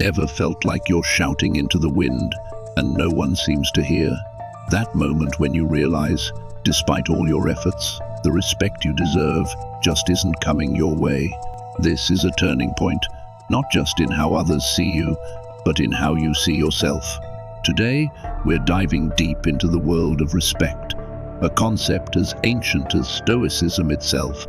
Ever felt like you're shouting into the wind and no one seems to hear? That moment when you realize, despite all your efforts, the respect you deserve just isn't coming your way. This is a turning point, not just in how others see you, but in how you see yourself. Today, we're diving deep into the world of respect, a concept as ancient as Stoicism itself,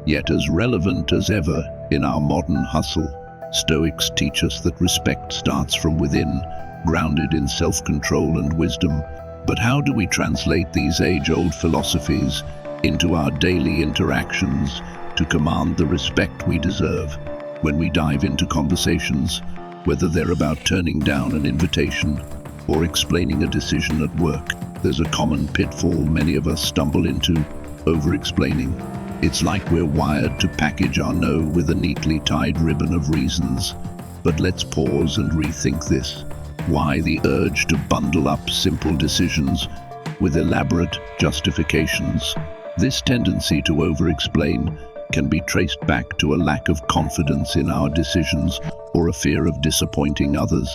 yet as relevant as ever in our modern hustle. Stoics teach us that respect starts from within, grounded in self-control and wisdom. But how do we translate these age-old philosophies into our daily interactions to command the respect we deserve? When we dive into conversations, whether they're about turning down an invitation or explaining a decision at work, there's a common pitfall many of us stumble into: over-explaining. It's like we're wired to package our no with a neatly tied ribbon of reasons. But let's pause and rethink this. Why the urge to bundle up simple decisions with elaborate justifications? This tendency to over-explain can be traced back to a lack of confidence in our decisions or a fear of disappointing others.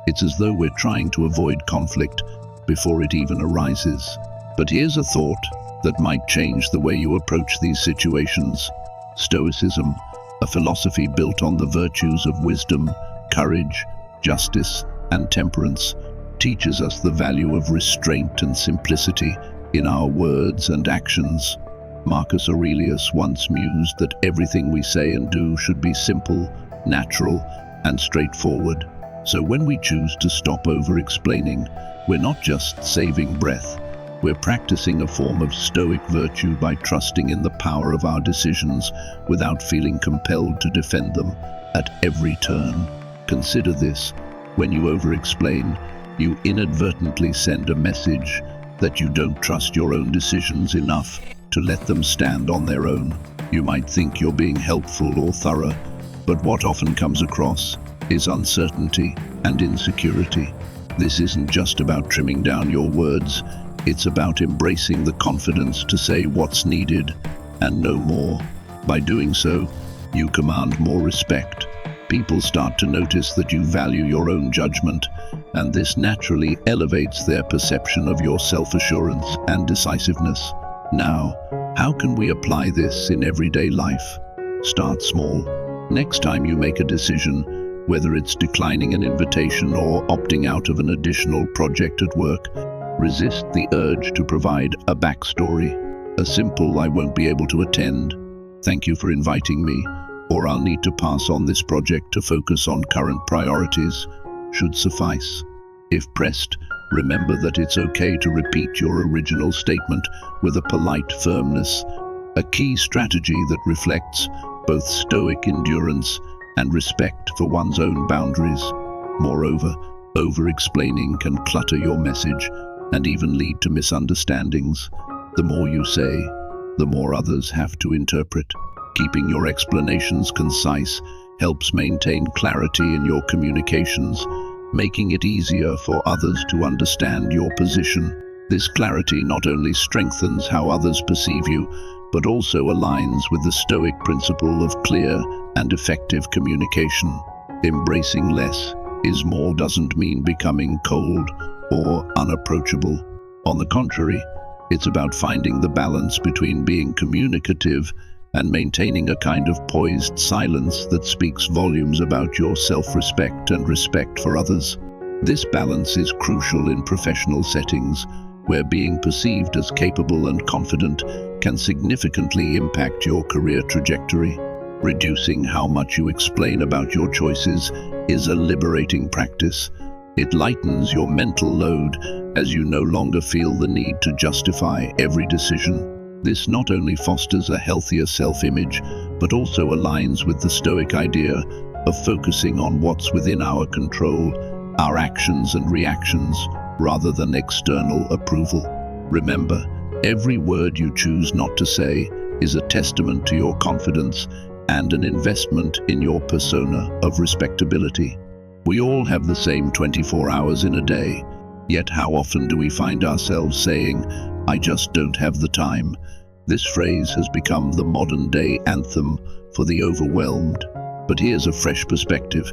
It's as though we're trying to avoid conflict before it even arises. But here's a thought that might change the way you approach these situations. Stoicism, a philosophy built on the virtues of wisdom, courage, justice, and temperance, teaches us the value of restraint and simplicity in our words and actions. Marcus Aurelius once mused that everything we say and do should be simple, natural, and straightforward. So when we choose to stop over-explaining, we're not just saving breath, we're practicing a form of Stoic virtue by trusting in the power of our decisions without feeling compelled to defend them at every turn. Consider this: when you over-explain, you inadvertently send a message that you don't trust your own decisions enough to let them stand on their own. You might think you're being helpful or thorough, but what often comes across is uncertainty and insecurity. This isn't just about trimming down your words, it's about embracing the confidence to say what's needed and no more. By doing so, you command more respect. People start to notice that you value your own judgment, and this naturally elevates their perception of your self-assurance and decisiveness. Now, how can we apply this in everyday life? Start small. Next time you make a decision, whether it's declining an invitation or opting out of an additional project at work, resist the urge to provide a backstory. A simple "I won't be able to attend, thank you for inviting me," or "I'll need to pass on this project to focus on current priorities," should suffice. If pressed, remember that it's okay to repeat your original statement with a polite firmness, a key strategy that reflects both Stoic endurance and respect for one's own boundaries. Moreover, over-explaining can clutter your message and even lead to misunderstandings. The more you say, the more others have to interpret. Keeping your explanations concise helps maintain clarity in your communications, making it easier for others to understand your position. This clarity not only strengthens how others perceive you, but also aligns with the Stoic principle of clear and effective communication. Embracing less is more doesn't mean becoming cold or unapproachable. On the contrary, it's about finding the balance between being communicative and maintaining a kind of poised silence that speaks volumes about your self-respect and respect for others. This balance is crucial in professional settings, where being perceived as capable and confident can significantly impact your career trajectory. Reducing how much you explain about your choices is a liberating practice. It lightens your mental load as you no longer feel the need to justify every decision. This not only fosters a healthier self-image, but also aligns with the Stoic idea of focusing on what's within our control, our actions and reactions, rather than external approval. Remember, every word you choose not to say is a testament to your confidence and an investment in your persona of respectability. We all have the same 24 hours in a day, yet how often do we find ourselves saying, "I just don't have the time"? This phrase has become the modern-day anthem for the overwhelmed. But here's a fresh perspective.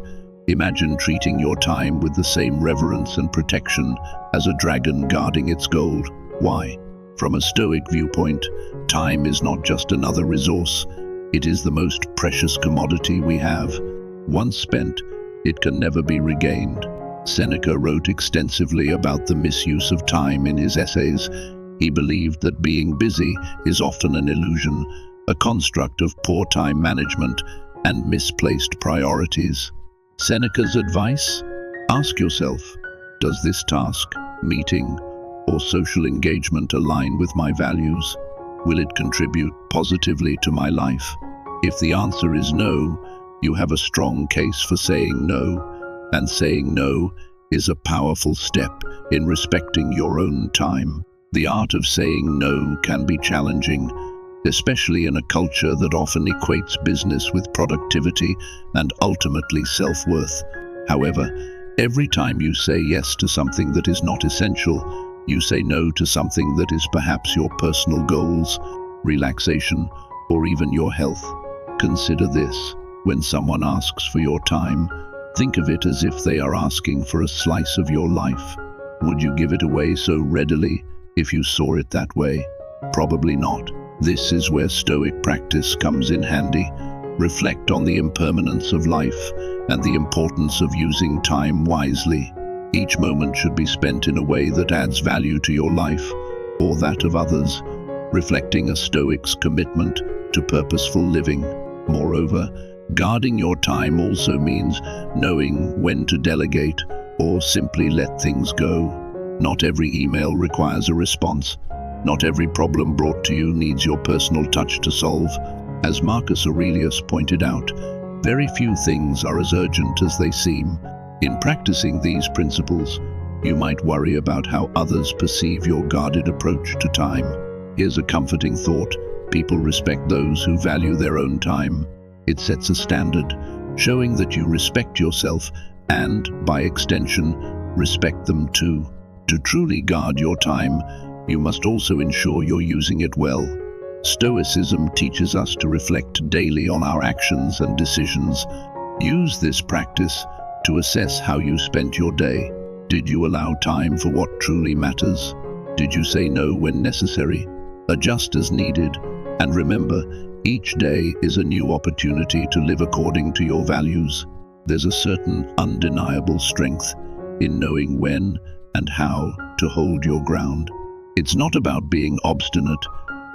Imagine treating your time with the same reverence and protection as a dragon guarding its gold. Why? From a Stoic viewpoint, time is not just another resource. It is the most precious commodity we have. Once spent, it can never be regained. Seneca wrote extensively about the misuse of time in his essays. He believed that being busy is often an illusion, a construct of poor time management and misplaced priorities. Seneca's advice? Ask yourself, does this task, meeting, or social engagement align with my values? Will it contribute positively to my life? If the answer is no, you have a strong case for saying no, and saying no is a powerful step in respecting your own time. The art of saying no can be challenging, especially in a culture that often equates business with productivity and ultimately self-worth. However, every time you say yes to something that is not essential, you say no to something that is perhaps your personal goals, relaxation, or even your health. Consider this: when someone asks for your time, think of it as if they are asking for a slice of your life. Would you give it away so readily if you saw it that way? Probably not. This is where Stoic practice comes in handy. Reflect on the impermanence of life and the importance of using time wisely. Each moment should be spent in a way that adds value to your life or that of others, reflecting a Stoic's commitment to purposeful living. Moreover, guarding your time also means knowing when to delegate or simply let things go. Not every email requires a response. Not every problem brought to you needs your personal touch to solve. As Marcus Aurelius pointed out, very few things are as urgent as they seem. In practicing these principles, you might worry about how others perceive your guarded approach to time. Here's a comforting thought: people respect those who value their own time. It sets a standard, showing that you respect yourself and, by extension, respect them too. To truly guard your time, you must also ensure you're using it well. Stoicism teaches us to reflect daily on our actions and decisions. Use this practice to assess how you spent your day. Did you allow time for what truly matters? Did you say no when necessary? Adjust as needed, and remember, each day is a new opportunity to live according to your values. There's a certain undeniable strength in knowing when and how to hold your ground. It's not about being obstinate,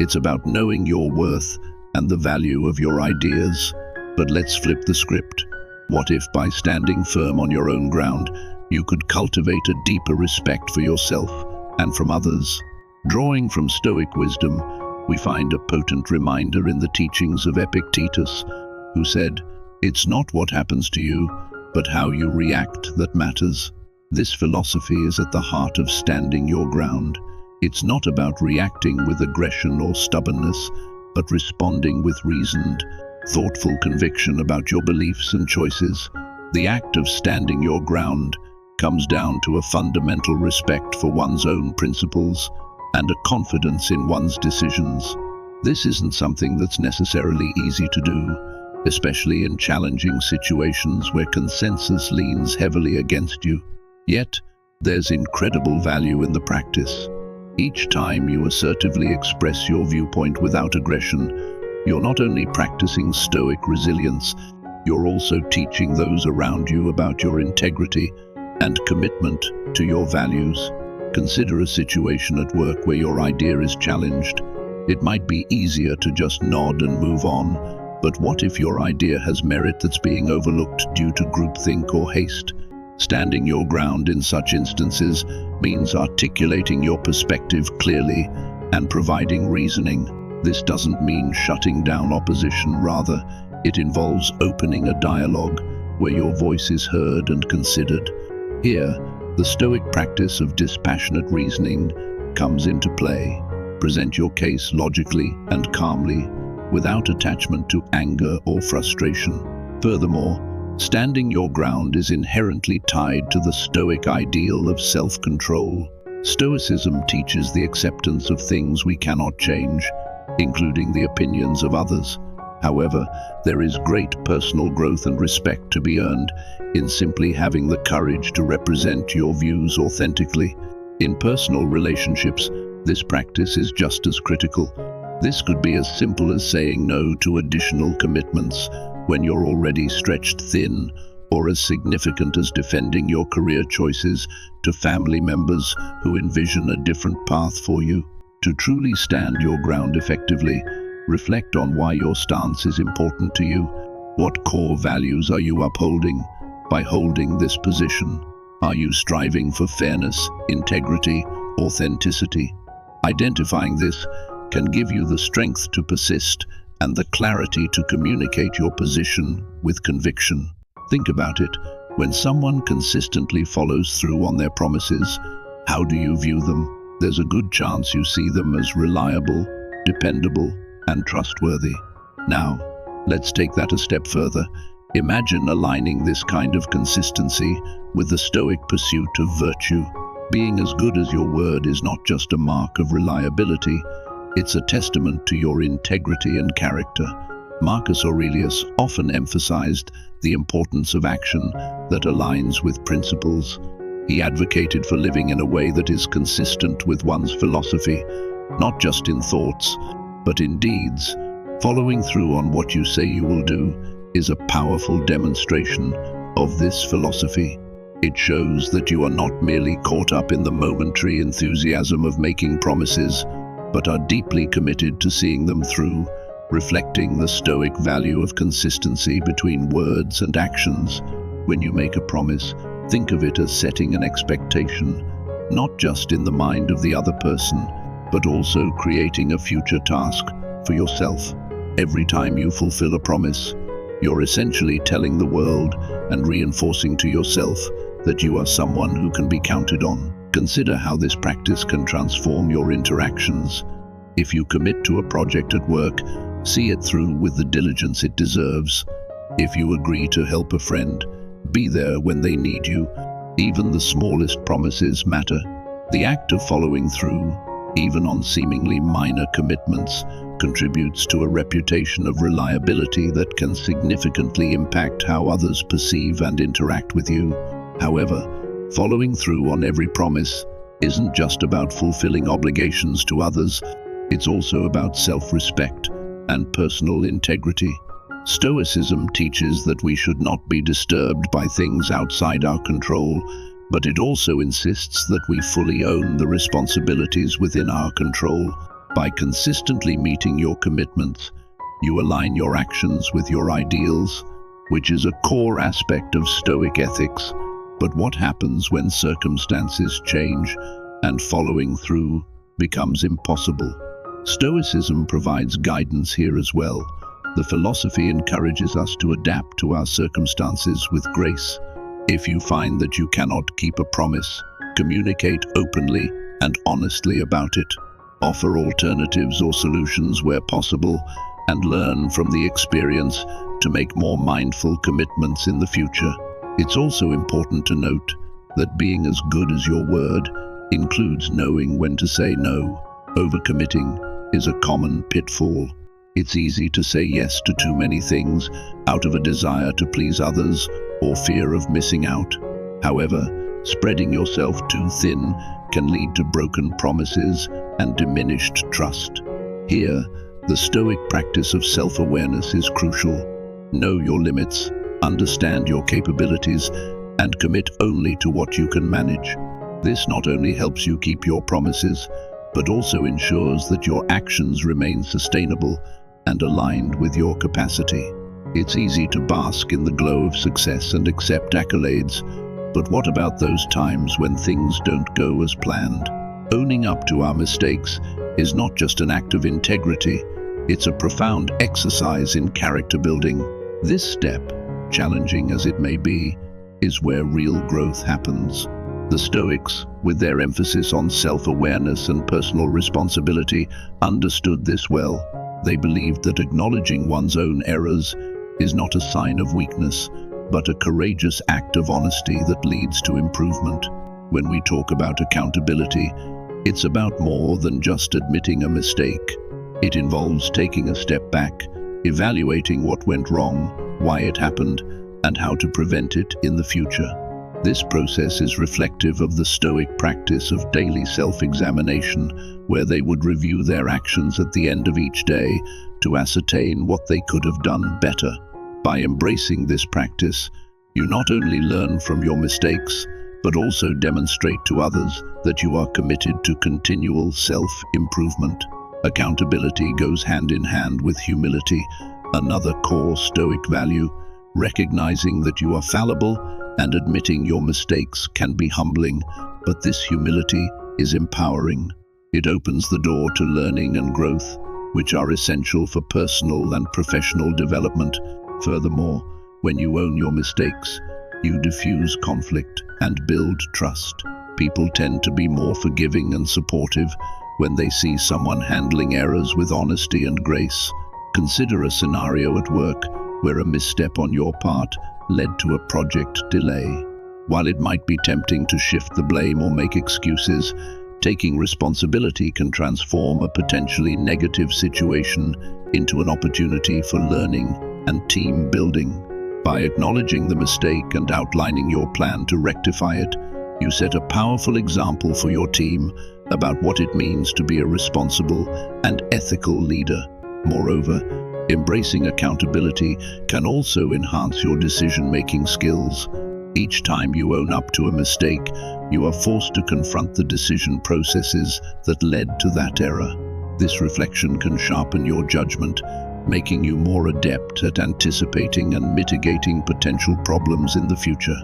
it's about knowing your worth and the value of your ideas. But let's flip the script. What if by standing firm on your own ground, you could cultivate a deeper respect for yourself and from others? Drawing from Stoic wisdom, we find a potent reminder in the teachings of Epictetus, who said, "It's not what happens to you, but how you react that matters." This philosophy is at the heart of standing your ground. It's not about reacting with aggression or stubbornness, but responding with reasoned, thoughtful conviction about your beliefs and choices. The act of standing your ground comes down to a fundamental respect for one's own principles and a confidence in one's decisions. This isn't something that's necessarily easy to do, especially in challenging situations where consensus leans heavily against you. Yet, there's incredible value in the practice. Each time you assertively express your viewpoint without aggression, you're not only practicing Stoic resilience, you're also teaching those around you about your integrity and commitment to your values. Consider a situation at work where your idea is challenged. It might be easier to just nod and move on, but what if your idea has merit that's being overlooked due to groupthink or haste? Standing your ground in such instances means articulating your perspective clearly and providing reasoning. This doesn't mean shutting down opposition, rather, it involves opening a dialogue where your voice is heard and considered. Here, the Stoic practice of dispassionate reasoning comes into play. Present your case logically and calmly, without attachment to anger or frustration. Furthermore, standing your ground is inherently tied to the Stoic ideal of self-control. Stoicism teaches the acceptance of things we cannot change, including the opinions of others. However, there is great personal growth and respect to be earned in simply having the courage to represent your views authentically. In personal relationships, this practice is just as critical. This could be as simple as saying no to additional commitments when you're already stretched thin, or as significant as defending your career choices to family members who envision a different path for you. To truly stand your ground effectively, reflect on why your stance is important to you. What core values are you upholding by holding this position? Are you striving for fairness, integrity, authenticity? Identifying this can give you the strength to persist and the clarity to communicate your position with conviction. Think about it. When someone consistently follows through on their promises, how do you view them? There's a good chance you see them as reliable, dependable, and trustworthy. Now, let's take that a step further. Imagine aligning this kind of consistency with the Stoic pursuit of virtue. Being as good as your word is not just a mark of reliability, it's a testament to your integrity and character. Marcus Aurelius often emphasized the importance of action that aligns with principles. He advocated for living in a way that is consistent with one's philosophy, not just in thoughts, but in deeds. Following through on what you say you will do is a powerful demonstration of this philosophy. It shows that you are not merely caught up in the momentary enthusiasm of making promises, but are deeply committed to seeing them through, reflecting the Stoic value of consistency between words and actions. When you make a promise, think of it as setting an expectation, not just in the mind of the other person, but also creating a future task for yourself. Every time you fulfill a promise, you're essentially telling the world and reinforcing to yourself that you are someone who can be counted on. Consider how this practice can transform your interactions. If you commit to a project at work, see it through with the diligence it deserves. If you agree to help a friend, be there when they need you. Even the smallest promises matter. The act of following through, even on seemingly minor commitments, contributes to a reputation of reliability that can significantly impact how others perceive and interact with you. However, following through on every promise isn't just about fulfilling obligations to others, it's also about self-respect and personal integrity. Stoicism teaches that we should not be disturbed by things outside our control, but it also insists that we fully own the responsibilities within our control. By consistently meeting your commitments, you align your actions with your ideals, which is a core aspect of Stoic ethics. But what happens when circumstances change and following through becomes impossible? Stoicism provides guidance here as well. The philosophy encourages us to adapt to our circumstances with grace. If you find that you cannot keep a promise, communicate openly and honestly about it. Offer alternatives or solutions where possible, and learn from the experience to make more mindful commitments in the future. It's also important to note that being as good as your word includes knowing when to say no. Overcommitting is a common pitfall. It's easy to say yes to too many things out of a desire to please others or fear of missing out. However, spreading yourself too thin can lead to broken promises and diminished trust. Here, the Stoic practice of self-awareness is crucial. Know your limits, understand your capabilities, and commit only to what you can manage. This not only helps you keep your promises, but also ensures that your actions remain sustainable and aligned with your capacity. It's easy to bask in the glow of success and accept accolades, but what about those times when things don't go as planned? Owning up to our mistakes is not just an act of integrity, it's a profound exercise in character building. This step, challenging as it may be, is where real growth happens. The Stoics, with their emphasis on self-awareness and personal responsibility, understood this well. They believed that acknowledging one's own errors is not a sign of weakness, but a courageous act of honesty that leads to improvement. When we talk about accountability, it's about more than just admitting a mistake. It involves taking a step back, evaluating what went wrong, why it happened, and how to prevent it in the future. This process is reflective of the Stoic practice of daily self-examination, where they would review their actions at the end of each day to ascertain what they could have done better. By embracing this practice, you not only learn from your mistakes, but also demonstrate to others that you are committed to continual self-improvement. Accountability goes hand in hand with humility, another core Stoic value. Recognizing that you are fallible and admitting your mistakes can be humbling, but this humility is empowering. It opens the door to learning and growth, which are essential for personal and professional development. Furthermore, when you own your mistakes, you diffuse conflict and build trust. People tend to be more forgiving and supportive when they see someone handling errors with honesty and grace. Consider a scenario at work where a misstep on your part led to a project delay. While it might be tempting to shift the blame or make excuses, taking responsibility can transform a potentially negative situation into an opportunity for learning and team building. By acknowledging the mistake and outlining your plan to rectify it, you set a powerful example for your team about what it means to be a responsible and ethical leader. Moreover, embracing accountability can also enhance your decision-making skills. Each time you own up to a mistake, you are forced to confront the decision processes that led to that error. This reflection can sharpen your judgment, making you more adept at anticipating and mitigating potential problems in the future.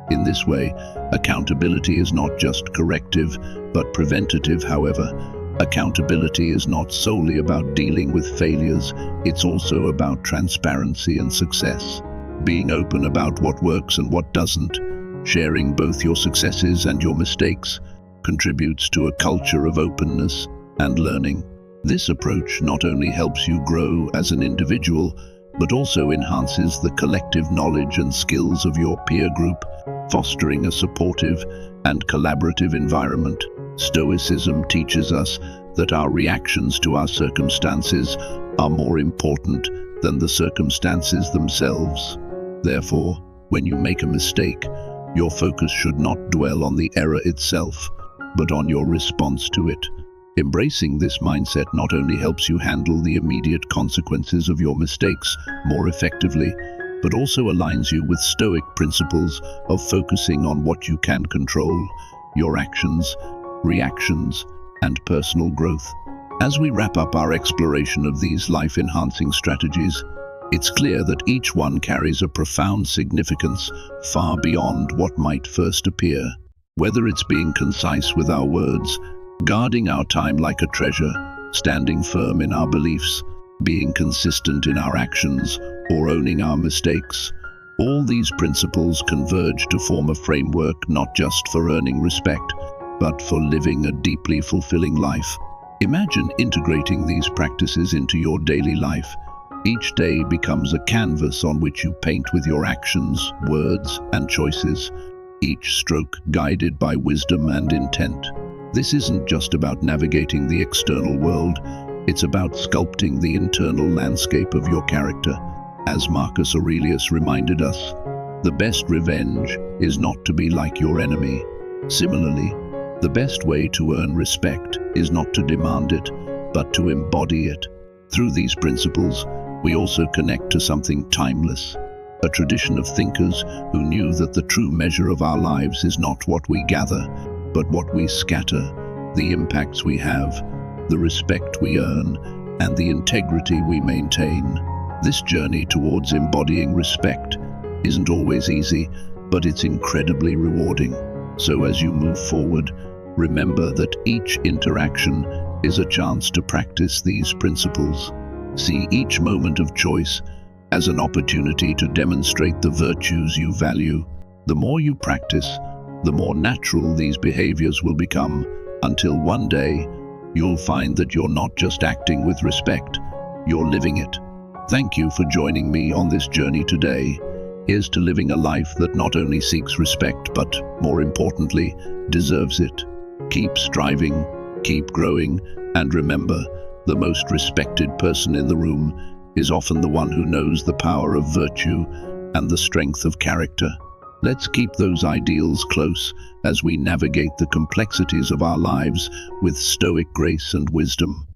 In this way, accountability is not just corrective, but preventative. However, accountability is not solely about dealing with failures, it's also about transparency and success. Being open about what works and what doesn't, sharing both your successes and your mistakes, contributes to a culture of openness and learning. This approach not only helps you grow as an individual, but also enhances the collective knowledge and skills of your peer group, fostering a supportive and collaborative environment. Stoicism teaches us that our reactions to our circumstances are more important than the circumstances themselves. Therefore, when you make a mistake, your focus should not dwell on the error itself, but on your response to it. Embracing this mindset not only helps you handle the immediate consequences of your mistakes more effectively, but also aligns you with Stoic principles of focusing on what you can control, your actions, reactions, and personal growth. As we wrap up our exploration of these life-enhancing strategies, it's clear that each one carries a profound significance far beyond what might first appear. Whether it's being concise with our words, guarding our time like a treasure, standing firm in our beliefs, being consistent in our actions, or owning our mistakes, all these principles converge to form a framework not just for earning respect, but for living a deeply fulfilling life. Imagine integrating these practices into your daily life. Each day becomes a canvas on which you paint with your actions, words, and choices, each stroke guided by wisdom and intent. This isn't just about navigating the external world, it's about sculpting the internal landscape of your character. As Marcus Aurelius reminded us, the best revenge is not to be like your enemy. Similarly, the best way to earn respect is not to demand it, but to embody it. Through these principles, we also connect to something timeless, a tradition of thinkers who knew that the true measure of our lives is not what we gather, but what we scatter, the impacts we have, the respect we earn, and the integrity we maintain. This journey towards embodying respect isn't always easy, but it's incredibly rewarding. So as you move forward, remember that each interaction is a chance to practice these principles. See each moment of choice as an opportunity to demonstrate the virtues you value. The more you practice, the more natural these behaviors will become, until one day you'll find that you're not just acting with respect, you're living it. Thank you for joining me on this journey today. Here's to living a life that not only seeks respect, but more importantly, deserves it. Keep striving, keep growing, and remember, the most respected person in the room is often the one who knows the power of virtue and the strength of character. Let's keep those ideals close as we navigate the complexities of our lives with stoic grace and wisdom.